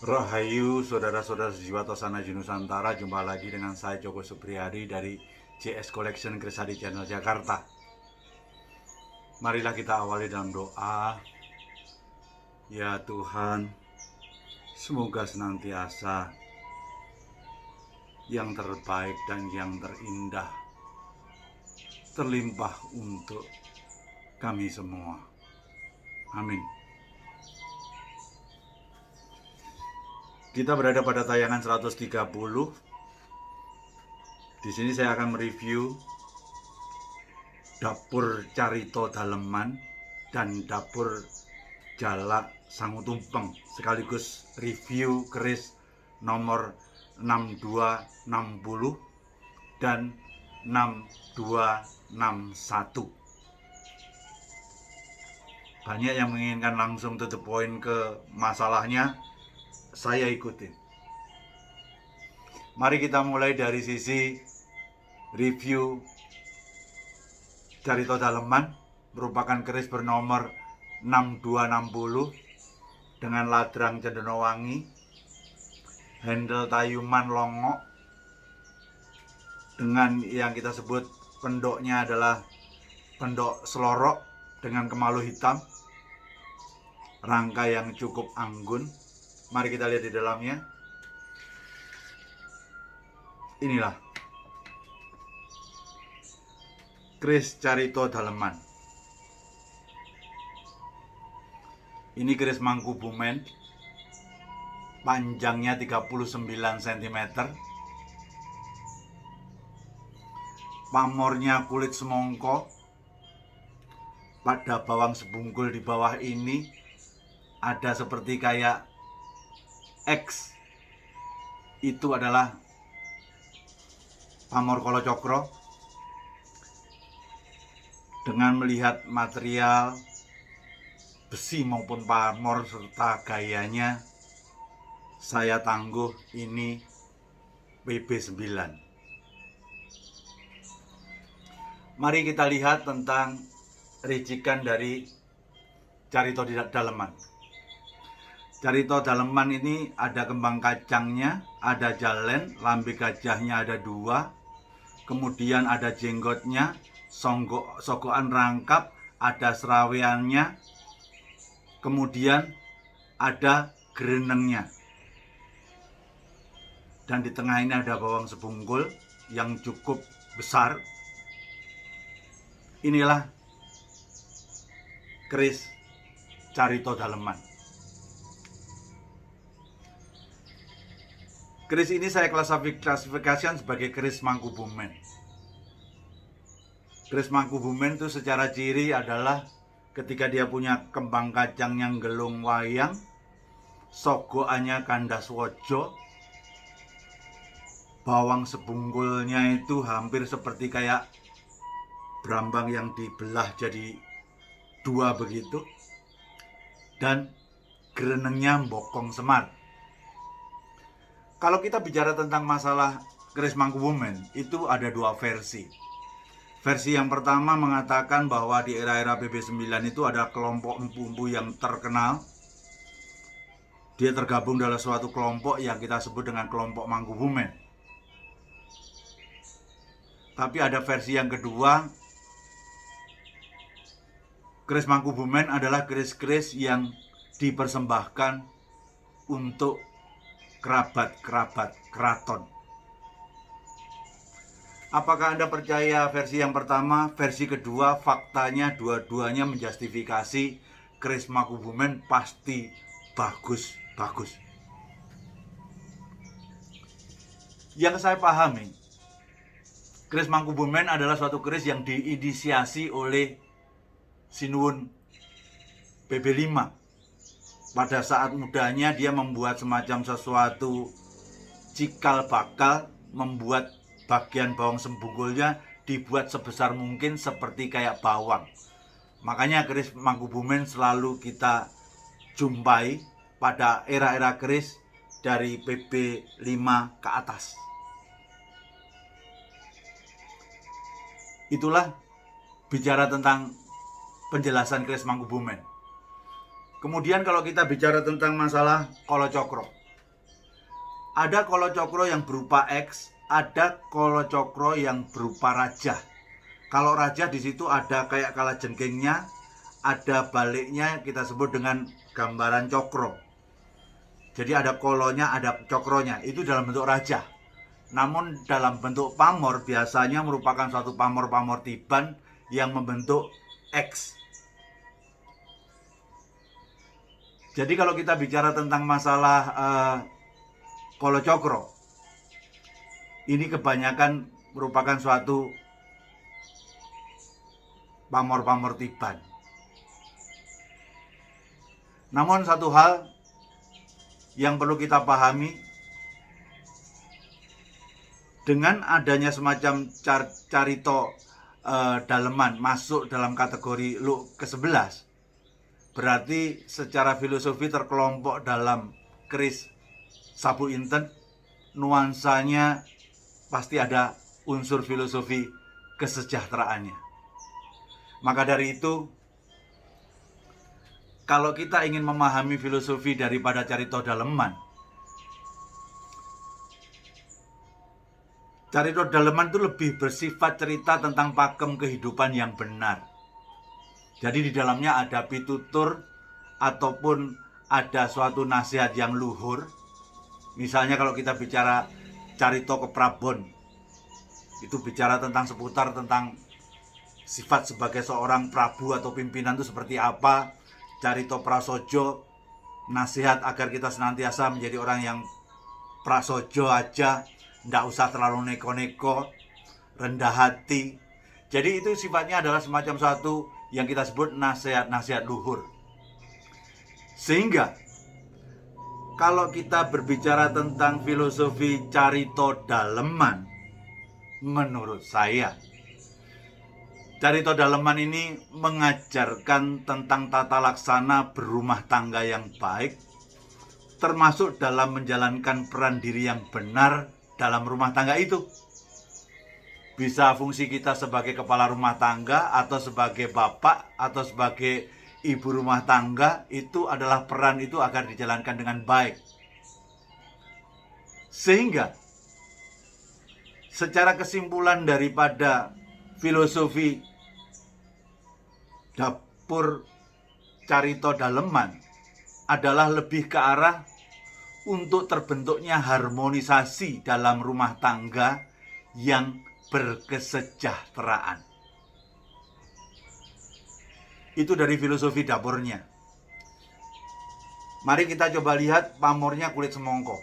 Rahayu saudara-saudara sejiwa Tosana Nusantara, jumpa lagi dengan saya Joko Supriyadi dari JS Collection Krisadi Channel Jakarta. Marilah kita awali dalam doa. Ya Tuhan, semoga senantiasa yang terbaik dan yang terindah terlimpah untuk kami semua. Amin. Kita berada pada tayangan 130. Di sini saya akan mereview dapur Carito Daleman dan dapur Jalak Sangu Tumpeng, sekaligus review keris nomor 6260 dan 6261. Banyak yang menginginkan langsung to the point ke masalahnya, saya ikutin. Mari kita mulai dari sisi review Carito Daleman. Merupakan keris bernomor 6260 dengan ladrang Cendenowangi, handle tayuman longok, dengan yang kita sebut pendoknya adalah pendok selorok dengan kemalu hitam, rangka yang cukup anggun. Mari kita lihat di dalamnya. Inilah keris Carito Daleman. Ini keris Mangkubumen, panjangnya 39 cm, pamornya kulit semongko. Pada bawang sebungkul di bawah ini ada seperti kayak X, itu adalah pamor Kolocokro. Dengan melihat material besi maupun pamor serta gayanya, saya tangguh ini PB9. Mari kita lihat tentang ricikan dari Carito Daleman. Carito Daleman ini ada kembang kacangnya, ada jalen, lambe gajahnya ada 2, kemudian ada jenggotnya, sogokan rangkap, ada seraweannya, kemudian ada gerenengnya, dan di tengah ini ada bawang sebungkul yang cukup besar. Inilah keris Carito Daleman. Keris ini saya klasifikasikan sebagai keris Mangkubumen. Keris Mangkubumen itu secara ciri adalah ketika dia punya kembang kacang yang gelung wayang, sogokannya kandas wojo, bawang sebungkulnya itu hampir seperti kayak brambang yang dibelah jadi 2 begitu, dan gerenengnya bokong semar. Kalau kita bicara tentang masalah keris Mangkubumen, itu ada 2 versi. Versi yang pertama mengatakan bahwa di era-era PB9 itu ada kelompok empu-empu yang terkenal. Dia tergabung dalam suatu kelompok yang kita sebut dengan kelompok Mangkubumen. Tapi ada versi yang kedua, keris Mangkubumen adalah keris-keris yang dipersembahkan untuk kerabat-kerabat keraton. Apakah Anda percaya versi yang pertama? Versi kedua, faktanya dua-duanya menjustifikasi keris Mangkubumen pasti bagus-bagus. Yang saya pahami, keris Mangkubumen adalah suatu keris yang diinisiasi oleh Sinuwun PB5. Pada saat mudanya dia membuat semacam sesuatu cikal bakal, membuat bagian bawang sebungkulnya dibuat sebesar mungkin seperti kayak bawang. Makanya keris Mangkubumen selalu kita jumpai pada era-era keris dari PB5 ke atas. Itulah bicara tentang penjelasan keris Mangkubumen. Kemudian kalau kita bicara tentang masalah Kolocokro, Ada kolocokro yang berupa X, ada kolocokro yang berupa raja. Kalau raja di situ ada kayak kalajengkingnya, ada baliknya, kita sebut dengan gambaran cokro. Jadi ada kolonya, ada cokronya, itu dalam bentuk raja. Namun dalam bentuk pamor biasanya merupakan suatu pamor-pamor tiban yang membentuk X. Jadi kalau kita bicara tentang masalah kolocokro, ini kebanyakan merupakan suatu pamor-pamor tiban. Namun satu hal yang perlu kita pahami, dengan adanya semacam carito daleman masuk dalam kategori Luk ke-11, berarti secara filosofi terkelompok dalam keris Sabu Inten, nuansanya pasti ada unsur filosofi kesejahteraannya. Maka dari itu, kalau kita ingin memahami filosofi daripada carito daleman, carito daleman itu lebih bersifat cerita tentang pakem kehidupan yang benar. Jadi di dalamnya ada pitutur ataupun ada suatu nasihat yang luhur. Misalnya kalau kita bicara carito keprabon, itu bicara tentang seputar tentang sifat sebagai seorang prabu atau pimpinan itu seperti apa. Carito prasojo, nasihat agar kita senantiasa menjadi orang yang prasojo aja, nggak usah terlalu neko-neko, rendah hati. Jadi itu sifatnya adalah semacam satu yang kita sebut nasihat-nasihat luhur. Sehingga kalau kita berbicara tentang filosofi carito daleman, menurut saya carito daleman ini mengajarkan tentang tata laksana berumah tangga yang baik, termasuk dalam menjalankan peran diri yang benar dalam rumah tangga itu. Bisa fungsi kita sebagai kepala rumah tangga, atau sebagai bapak, atau sebagai ibu rumah tangga, itu adalah peran itu agar dijalankan dengan baik. Sehingga secara kesimpulan daripada filosofi dapur carito daleman adalah lebih ke arah untuk terbentuknya harmonisasi dalam rumah tangga yang berkesejahteraan. Itu dari filosofi dapurnya. Mari kita coba lihat pamornya kulit semongko.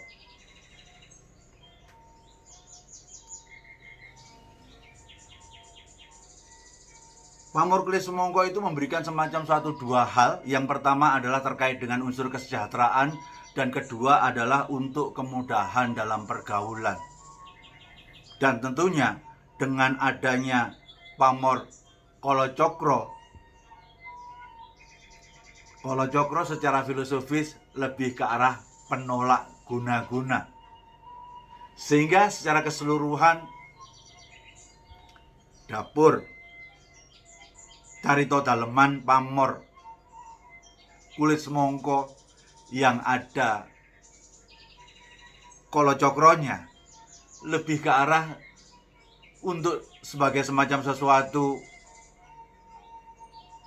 Pamor kulit semongko itu memberikan semacam suatu dua hal. Yang pertama adalah terkait dengan unsur kesejahteraan, dan kedua adalah untuk kemudahan dalam pergaulan. Dan tentunya dengan adanya pamor kolocokro secara filosofis lebih ke arah penolak guna-guna. Sehingga secara keseluruhan dapur carito daleman pamor kulit semongko yang ada kolocokronya lebih ke arah untuk sebagai semacam sesuatu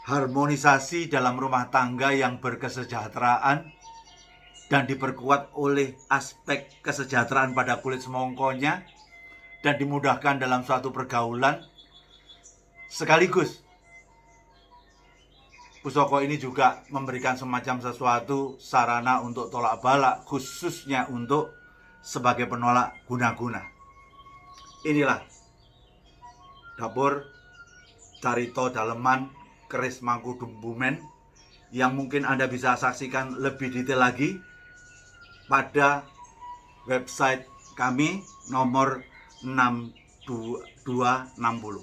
harmonisasi dalam rumah tangga yang berkesejahteraan dan diperkuat oleh aspek kesejahteraan pada kulit semongkonya dan dimudahkan dalam suatu pergaulan. Sekaligus pusoko ini juga memberikan semacam sesuatu sarana untuk tolak balak, khususnya untuk sebagai penolak guna-guna. Inilah dapur carito daleman keris Mangkubumen yang mungkin Anda bisa saksikan lebih detail lagi pada website kami nomor 6260.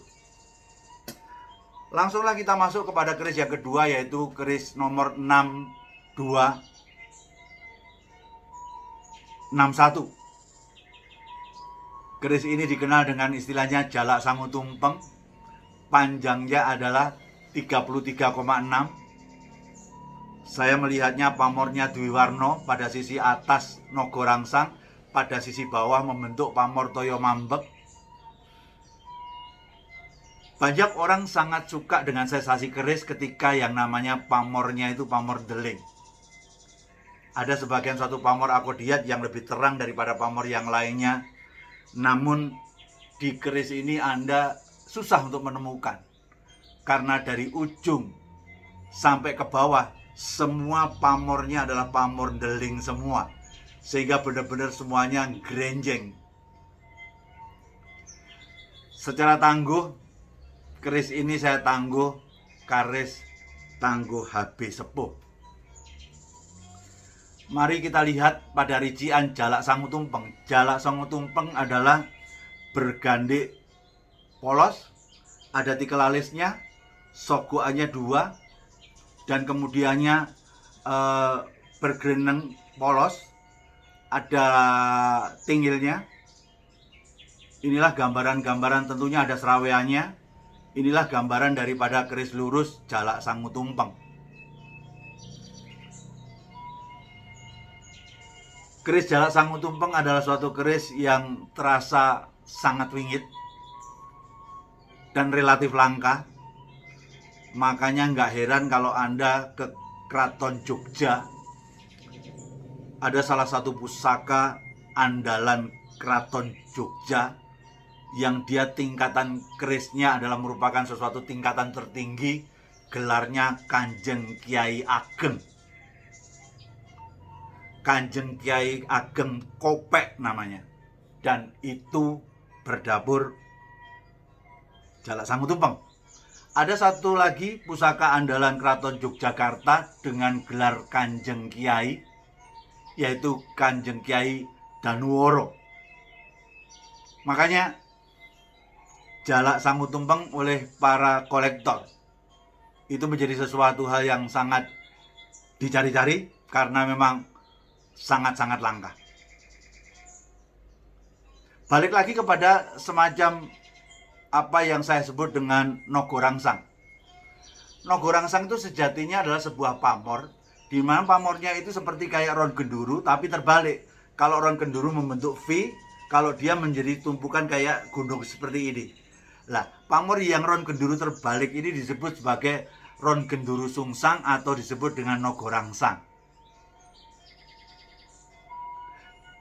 Langsunglah kita masuk kepada keris yang kedua, yaitu keris nomor 6261. Keris ini dikenal dengan istilahnya jalak sangu tumpeng. Panjangnya adalah 33,6. Saya melihatnya pamornya Dwiwarno pada sisi atas nogo rangsang pada sisi bawah membentuk pamor toyo mambek. Banyak orang sangat suka dengan sensasi keris ketika yang namanya pamornya itu pamor deling. Ada sebagian satu pamor akodiat yang lebih terang daripada pamor yang lainnya. Namun di keris ini Anda susah untuk menemukan. Karena dari ujung sampai ke bawah semua pamornya adalah pamor deling semua. Sehingga benar-benar semuanya grenjeng. Secara tangguh, keris ini saya tangguh, keris tangguh HB Sepuh. Mari kita lihat pada rincian jalak sangu tumpeng. Jalak sangu tumpeng adalah bergandik polos, ada tikel alisnya, sogokannya 2, dan kemudiannya bergereneng polos, ada tinggilnya. Inilah gambaran-gambaran, tentunya ada seraweannya. Inilah gambaran daripada keris lurus jalak sangu tumpeng. Keris jalak sangu tumpeng adalah suatu keris yang terasa sangat wingit dan relatif langka. Makanya nggak heran kalau Anda ke Keraton Jogja, ada salah satu pusaka andalan Keraton Jogja yang dia tingkatan kerisnya adalah merupakan sesuatu tingkatan tertinggi, gelarnya Kanjeng Kiai Ageng. Kanjeng Kiai Ageng Kopek namanya. Dan itu berdapur jalak sangu tumpeng. Ada satu lagi pusaka andalan Keraton Yogyakarta dengan gelar Kanjeng Kiai, yaitu Kanjeng Kiai Danuwara. Makanya jalak sangu tumpeng oleh para kolektor itu menjadi sesuatu hal yang sangat dicari-cari karena memang sangat-sangat langka. Balik lagi kepada semacam apa yang saya sebut dengan nogorangsang. Nogorangsang itu sejatinya adalah sebuah pamor, di mana pamornya itu seperti kayak ron genduru tapi terbalik. Kalau ron genduru membentuk V, kalau dia menjadi tumpukan kayak gunung seperti ini. Lah, pamor yang ron genduru terbalik ini disebut sebagai ron genduru sungsang atau disebut dengan nogorangsang.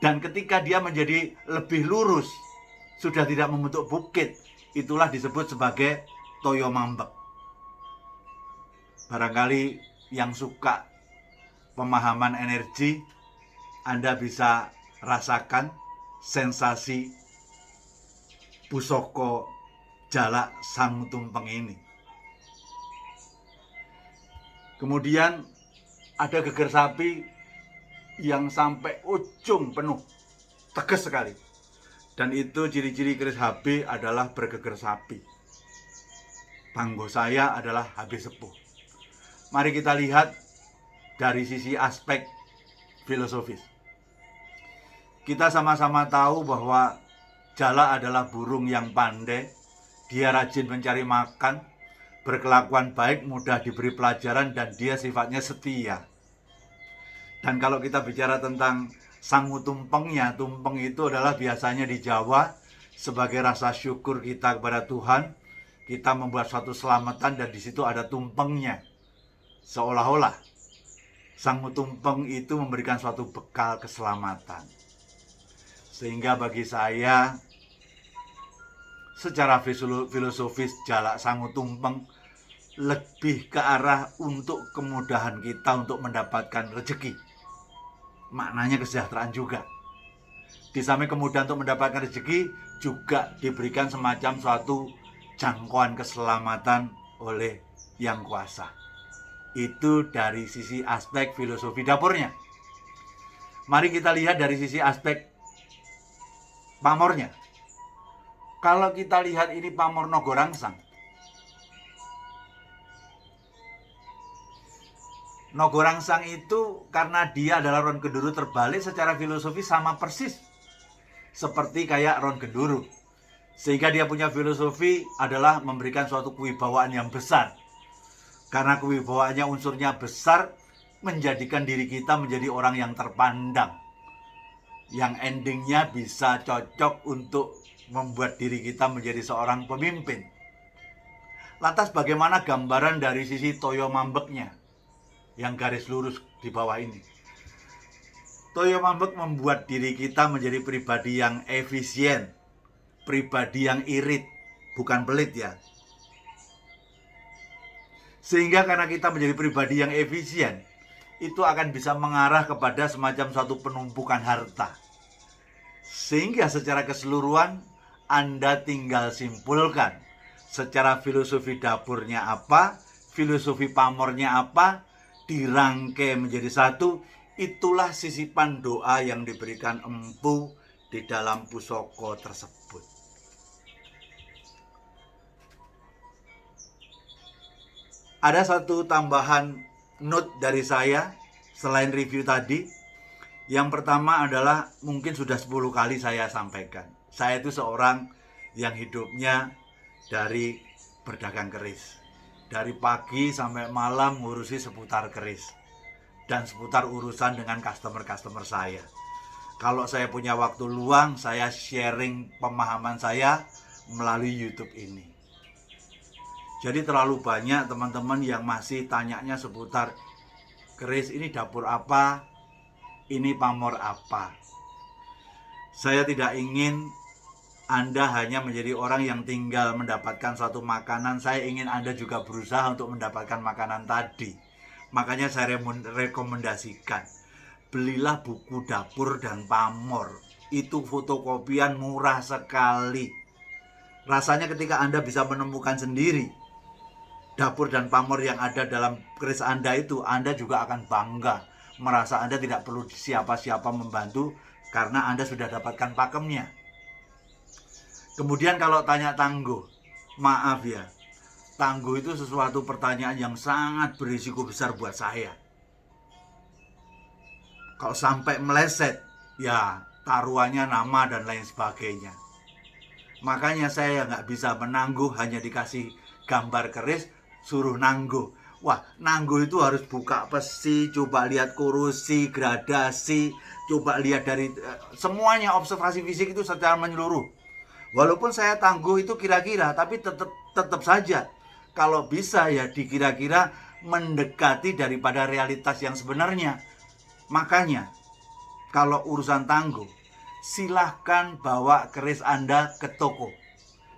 Dan ketika dia menjadi lebih lurus, sudah tidak membentuk bukit, itulah disebut sebagai toyo mambek. Barangkali yang suka pemahaman energi, Anda bisa rasakan sensasi pusaka jalak sangu tumpeng ini. Kemudian ada geger sapi yang sampai ujung penuh, tegas sekali. Dan itu ciri-ciri keris HB adalah bergeger sapi. Tangguh saya adalah HB Sepuh. Mari kita lihat dari sisi aspek filosofis. Kita sama-sama tahu bahwa jalak adalah burung yang pandai. Dia rajin mencari makan, berkelakuan baik, mudah diberi pelajaran, dan dia sifatnya setia. Dan kalau kita bicara tentang sangu tumpengnya, tumpeng itu adalah biasanya di Jawa sebagai rasa syukur kita kepada Tuhan. Kita membuat suatu selamatan dan di situ ada tumpengnya. Seolah-olah sangu tumpeng itu memberikan suatu bekal keselamatan. Sehingga bagi saya, secara filosofis jalak sangu tumpeng lebih ke arah untuk kemudahan kita untuk mendapatkan rezeki. Maknanya kesejahteraan juga. Di samping kemudahan untuk mendapatkan rezeki, juga diberikan semacam suatu jangkauan keselamatan oleh Yang Kuasa. Itu dari sisi aspek filosofi dapurnya. Mari kita lihat dari sisi aspek pamornya. Kalau kita lihat ini pamor nogorangsang, nogorangsang itu karena dia adalah ron genduru terbalik, secara filosofi sama persis seperti kayak ron genduru. Sehingga dia punya filosofi adalah memberikan suatu kewibawaan yang besar. Karena kewibawaannya unsurnya besar, menjadikan diri kita menjadi orang yang terpandang. yang endingnya bisa cocok untuk membuat diri kita menjadi seorang pemimpin. Lantas bagaimana gambaran dari sisi toyo mambeknya yang garis lurus di bawah ini? Toyo mambek membuat diri kita menjadi pribadi yang efisien, pribadi yang irit, bukan pelit ya. Sehingga karena kita menjadi pribadi yang efisien, itu akan bisa mengarah kepada semacam suatu penumpukan harta. Sehingga secara keseluruhan Anda tinggal simpulkan secara filosofi dapurnya apa, filosofi pamornya apa, dirangkai menjadi satu. Itulah sisipan doa yang diberikan empu di dalam pusaka tersebut. Ada satu tambahan note dari saya selain review tadi. Yang pertama adalah mungkin sudah 10 kali saya sampaikan. Saya itu seorang yang hidupnya dari berdagang keris. Dari pagi sampai malam ngurusi seputar keris dan seputar urusan dengan customer-customer saya. Kalau saya punya waktu luang, saya sharing pemahaman saya melalui YouTube ini. Jadi terlalu banyak teman-teman yang masih tanyanya seputar keris ini dapur apa, ini pamor apa. Saya tidak ingin Anda hanya menjadi orang yang tinggal mendapatkan suatu makanan. Saya ingin Anda juga berusaha untuk mendapatkan makanan tadi. Makanya saya rekomendasikan, belilah buku dapur dan pamor. Itu fotokopian murah sekali. Rasanya ketika Anda bisa menemukan sendiri dapur dan pamor yang ada dalam keris Anda itu, Anda juga akan bangga. Merasa Anda tidak perlu siapa-siapa membantu karena Anda sudah dapatkan pakemnya. Kemudian kalau tanya tangguh, maaf ya, tangguh itu sesuatu pertanyaan yang sangat berisiko besar buat saya. Kalau sampai meleset, ya taruhannya nama dan lain sebagainya. Makanya saya nggak bisa menangguh, hanya dikasih gambar keris, suruh nangguh. Wah, nangguh itu harus buka pesi, coba lihat kurusi, gradasi, coba lihat dari semuanya, observasi fisik itu secara menyeluruh. Walaupun saya tangguh itu kira-kira, tapi tetap saja kalau bisa ya dikira-kira mendekati daripada realitas yang sebenarnya. Makanya kalau urusan tangguh, silahkan bawa keris Anda ke toko.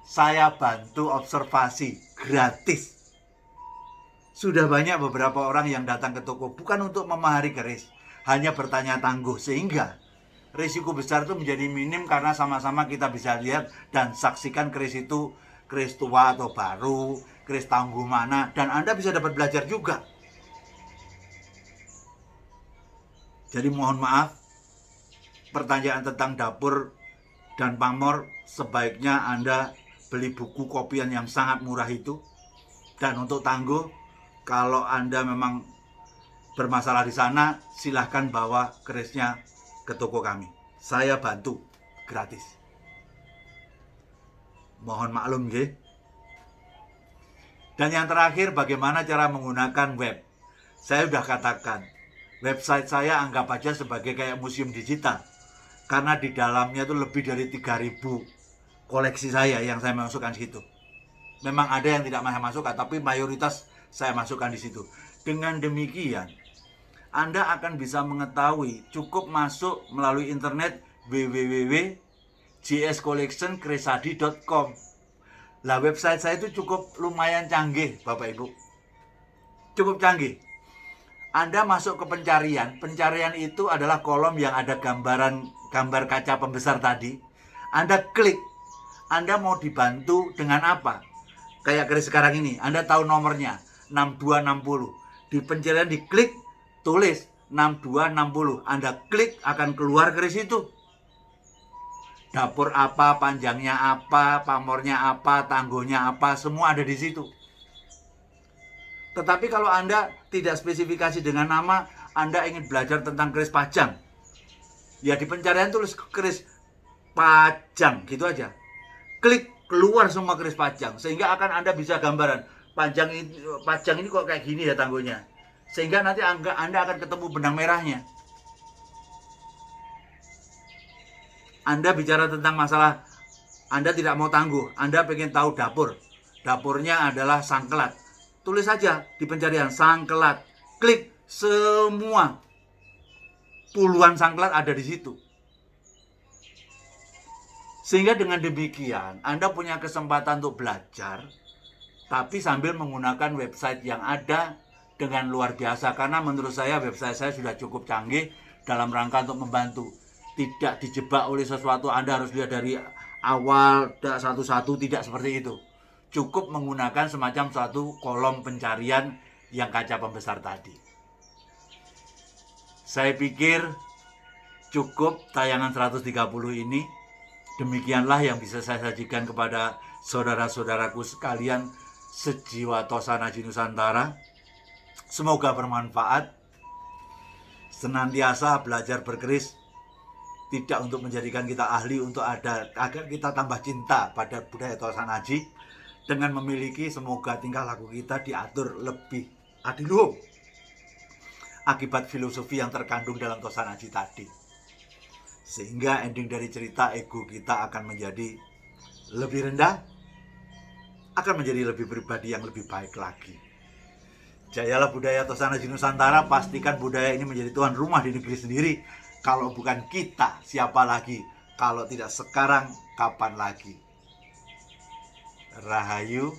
Saya bantu observasi gratis. Sudah banyak beberapa orang yang datang ke toko bukan untuk memahari keris, hanya bertanya tangguh, sehingga risiko besar itu menjadi minim karena sama-sama kita bisa lihat dan saksikan keris itu keris tua atau baru, keris tangguh mana, dan Anda bisa dapat belajar juga. Jadi mohon maaf, pertanyaan tentang dapur dan pamor sebaiknya Anda beli buku kopian yang sangat murah itu. Dan untuk tangguh, kalau Anda memang bermasalah di sana, silahkan bawa kerisnya ke toko kami. Saya bantu gratis. Mohon maklum nggih. Dan yang terakhir, bagaimana cara menggunakan web? Saya sudah katakan, website saya anggap aja sebagai kayak museum digital. Karena di dalamnya itu lebih dari 3.000 koleksi saya yang saya masukkan di situ. Memang ada yang tidak saya masukkan, tapi mayoritas saya masukkan di situ. Dengan demikian, Anda akan bisa mengetahui, cukup masuk melalui internet www.jscollectionkrisadi.com. Lah, website saya itu cukup lumayan canggih, Bapak Ibu. Cukup canggih. Anda masuk ke pencarian. Pencarian itu adalah kolom yang ada gambar kaca pembesar tadi. Anda klik. Anda mau dibantu dengan apa? Kayak keris sekarang ini. Anda tahu nomornya 6260. Di pencarian diklik, tulis 6260. Anda klik, akan keluar keris itu. Dapur apa, panjangnya apa, pamornya apa, tangguhnya apa, semua ada di situ. Tetapi kalau Anda tidak spesifikasi dengan nama, Anda ingin belajar tentang keris pajang, ya di pencarian tulis keris pajang, gitu aja. Klik, keluar semua keris pajang, sehingga akan Anda bisa gambaran pajang ini kok kayak gini ya tangguhnya, sehingga nanti Anda akan ketemu benang merahnya. Anda bicara tentang masalah Anda tidak mau tangguh, Anda pengen tahu dapur. Dapurnya adalah sangkelat. Tulis saja di pencarian sangkelat. Klik, semua puluhan sangkelat ada di situ. Sehingga dengan demikian Anda punya kesempatan untuk belajar, tapi sambil menggunakan website yang ada dengan luar biasa. Karena menurut saya website saya sudah cukup canggih dalam rangka untuk membantu. Tidak dijebak oleh sesuatu, Anda harus lihat dari awal satu-satu, tidak seperti itu. Cukup menggunakan semacam suatu kolom pencarian yang kaca pembesar tadi. Saya pikir cukup tayangan 130 ini. Demikianlah yang bisa saya sajikan kepada saudara-saudaraku sekalian sejiwa Tosana Haji Nusantara. Semoga bermanfaat. Senantiasa belajar berkeris, tidak untuk menjadikan kita ahli, untuk agar kita tambah cinta pada budaya Tosana Haji, dengan memiliki semoga tingkah laku kita diatur lebih adiluhung akibat filosofi yang terkandung dalam Tosana Haji tadi. Sehingga ending dari cerita ego kita akan menjadi lebih rendah, akan menjadi lebih pribadi yang lebih baik lagi. Jayalah budaya Tosana Haji Nusantara, pastikan budaya ini menjadi tuan rumah di negeri sendiri. Kalau bukan kita, siapa lagi? Kalau tidak sekarang, kapan lagi? Rahayu,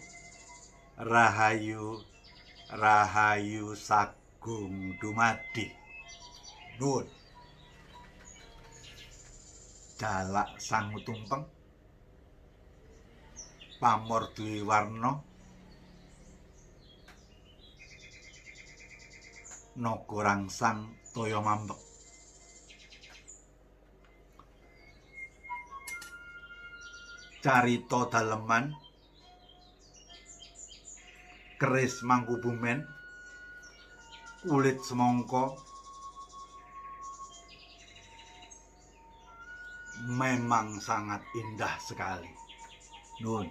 Rahayu, Rahayu Sagung Dumadi. Nun. Jalak Sangu Tumpeng, pamor duwe warna, naga rangsang toya mambek. Carita daleman, keris Mangkubumen, kulit semangka, memang sangat indah sekali. Nun.